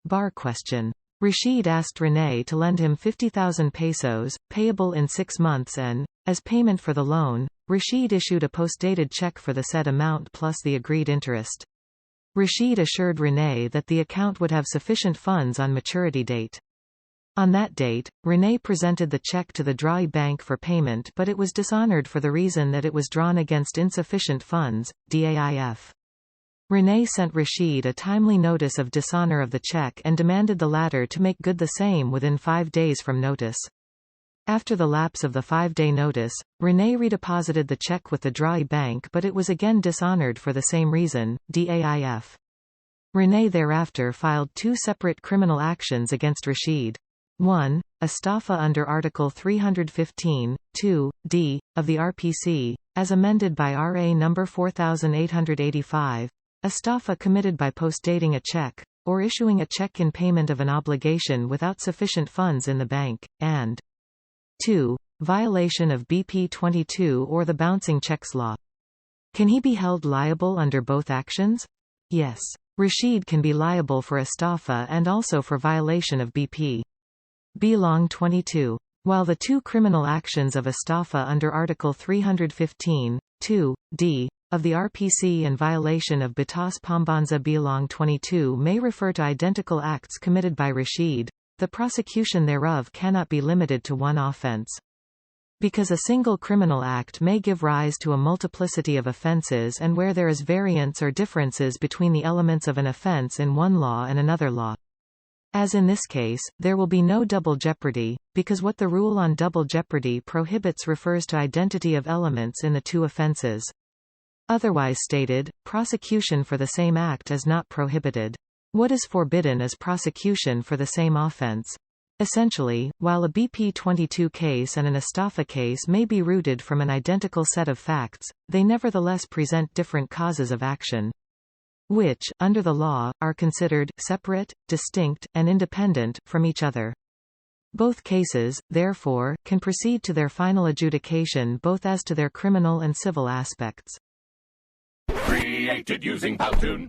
Bar question. Rashid asked Renee to lend him 50,000 pesos, payable in 6 months and, as payment for the loan, Rashid issued a post-dated check for the said amount plus the agreed interest. Rashid assured Renee that the account would have sufficient funds on maturity date. On that date, Renee presented the check to the drawee bank for payment, but it was dishonored for the reason that it was drawn against insufficient funds, DAIF. Renee sent Rashid a timely notice of dishonor of the check and demanded the latter to make good the same within 5 days from notice. After the lapse of the 5-day notice, Renee redeposited the check with the drawee bank, but it was again dishonored for the same reason, DAIF. Renee thereafter filed 2 separate criminal actions against Rashid. 1. Estafa under Article 315, 2, d, of the RPC, as amended by RA No. 4885, estafa committed by postdating a check, or issuing a check in payment of an obligation without sufficient funds in the bank, and 2. Violation of BP 22 or the bouncing checks law. Can he be held liable under both actions? Yes. Rashid can be liable for estafa and also for violation of BP. Belong 22. While the 2 criminal actions of estafa under Article 315, 2, d, of the RPC and violation of Batas Pambansa Belong 22 may refer to identical acts committed by Rashid, the prosecution thereof cannot be limited to one offense. Because a single criminal act may give rise to a multiplicity of offenses and where there is variance or differences between the elements of an offense in one law and another law. As in this case, there will be no double jeopardy, because what the rule on double jeopardy prohibits refers to identity of elements in the 2 offenses. Otherwise stated, prosecution for the same act is not prohibited. What is forbidden is prosecution for the same offense. Essentially, while a BP 22 case and an estafa case may be rooted from an identical set of facts, they nevertheless present different causes of action, which, under the law, are considered separate, distinct, and independent from each other. Both cases, therefore, can proceed to their final adjudication both as to their criminal and civil aspects. Created using Powtoon.